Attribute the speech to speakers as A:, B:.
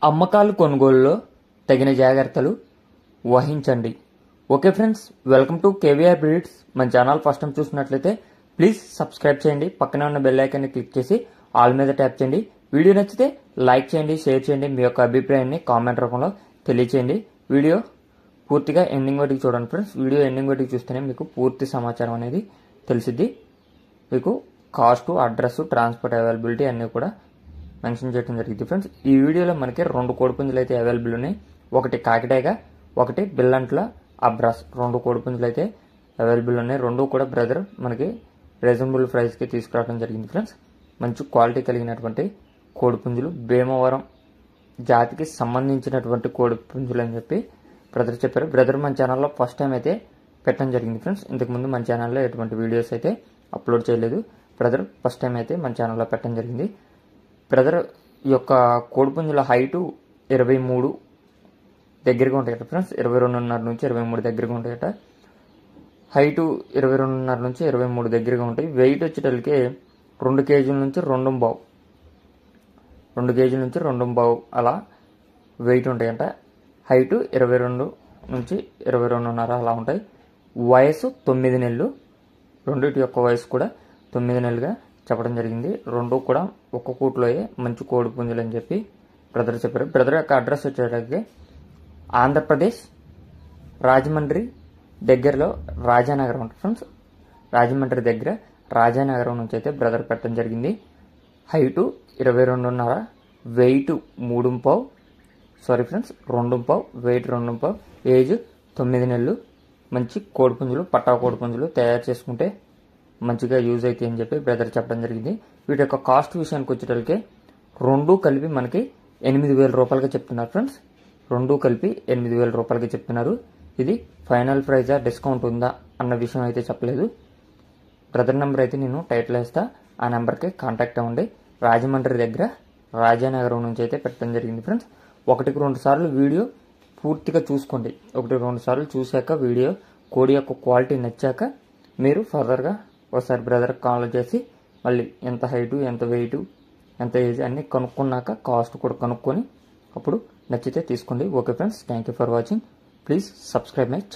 A: అమ్మకాలు కొనుగోలులో తగిన జాగ్రత్తలు వహించండి. Okay friends, welcome to KVR breeds. మన ఛానల్ ఫస్ట్ టైం చూసినట్లయితే ప్లీజ్ సబ్స్క్రైబ్ చేయండి. పక్కనే ఉన్న బెల్ ఐకాన్ని క్లిక్ చేసి ఆల్ మీద ట్యాప్ చేయండి. వీడియో నచ్చితే లైక్ చేయండి, షేర్ చేయండి. మీ యొక్క అభిప్రాయాన్ని కామెంట్ రూపంలో తెలియచేయండి. వీడియో పూర్తిగా ఎండింగ్ వరకు చూడండి ఫ్రెండ్స్. వీడియో ఎండింగ్ వరకు చూస్తేనే మీకు పూర్తి సమాచారం అనేది తెలిసిద్ది. మీకు కాస్ట్, అడ్రస్, ట్రాన్స్పోర్ట్ అవైలబిలిటీ అన్నీ కూడా మెన్షన్ చేయడం జరిగింది ఫ్రెండ్స్. ఈ వీడియోలో మనకి 2 కోడిపుంజులు అయితే అవైలబుల్ ఉన్నాయి. ఒకటి కాకిటేగా, ఒకటి బిల్లంట్ల అబ్రాస్. 2 కోడిపుంజులు అయితే అవైలబుల్ ఉన్నాయి. 2 కూడా బ్రదర్ మనకి రీజనబుల్ ప్రైస్కి తీసుకురావడం జరిగింది ఫ్రెండ్స్. మంచి క్వాలిటీ కలిగినటువంటి కోడిపుంజులు, భీమవరం జాతికి సంబంధించినటువంటి కోడిపుంజులు అని చెప్పి బ్రదర్ చెప్పారు. బ్రదర్ మన ఛానల్లో ఫస్ట్ టైం అయితే పెట్టడం జరిగింది ఫ్రెండ్స్. ఇంతకుముందు మన ఛానల్లో ఎటువంటి వీడియోస్ అయితే అప్లోడ్ చేయలేదు. బ్రదర్ ఫస్ట్ టైం అయితే మన ఛానల్లో పెట్టడం జరిగింది. బ్రదర్ యొక్క కోడిపుంజుల హైటు 23 దగ్గరగా ఉంటాయట ఫ్రెండ్స్. 22.5 నుంచి 23 దగ్గరగా ఉంటాయట. హైటు 22.5 నుంచి 23 దగ్గరగా ఉంటాయి. వెయిట్ వచ్చేటప్పటికి 2 కేజీల నుంచి 2.5, 2 కేజీల నుంచి 2.5 అలా వెయిట్ ఉంటాయంట. హైటు 22 నుంచి 22.5 అలా ఉంటాయి. వయసు 9 నెలలు. రెండింటి యొక్క వయసు కూడా 9 నెలలుగా చెప్పడం జరిగింది. 2 కూడా ఒక్క కూట్లోయే మంచి కోడిపుంజులు అని చెప్పి బ్రదర్ చెప్పారు. బ్రదర్ యొక్క అడ్రస్ వచ్చేటప్పటికి ఆంధ్రప్రదేశ్ రాజమండ్రి దగ్గరలో రాజానగరం ఉంటుంది ఫ్రెండ్స్. రాజమండ్రి దగ్గర రాజానగరం నుంచి అయితే బ్రదర్ పెట్టడం జరిగింది. Height 22.5, weight 3.5, sorry friends 2.5, weight 2.5, age 9 నెలలు. మంచి కోడిపుంజులు, పట్టా కోడిపుంజులు తయారు చేసుకుంటే మంచిగా యూజ్ అవుతాయి అని చెప్పి బ్రదర్ చెప్పడం జరిగింది. వీటి యొక్క కాస్ట్ విషయానికి వచ్చేటప్పటికి 2 కలిపి మనకి 8,000 రూపాయలుగా చెప్తున్నారు ఫ్రెండ్స్. 2 కలిపి 8,000 రూపాయలకి చెప్తున్నారు. ఇది ఫైనల్ ప్రైజా, డిస్కౌంట్ ఉందా అన్న విషయం అయితే చెప్పలేదు. బ్రదర్ నెంబర్ అయితే నేను టైటిల్ వేస్తా, ఆ నెంబర్కి కాంటాక్ట్ అవ్వండి. రాజమండ్రి దగ్గర రాజానగరం నుంచి అయితే పెట్టడం జరిగింది ఫ్రెండ్స్. 1-2 సార్లు వీడియో పూర్తిగా చూసుకోండి. 1-2 సార్లు చూశాక వీడియో కోడి యొక్క క్వాలిటీ నచ్చాక మీరు ఫర్దర్గా ఒకసారి బ్రదర్కి కాల్ చేసి మళ్ళీ ఎంత హైటు, ఎంత వెయిటు, ఎంత ఏజ్ అన్నీ కనుక్కున్నాక కాస్ట్ కూడా కనుక్కొని అప్పుడు నచ్చితే తీసుకోండి. Okay friends, thank you for watching. Please subscribe my channel.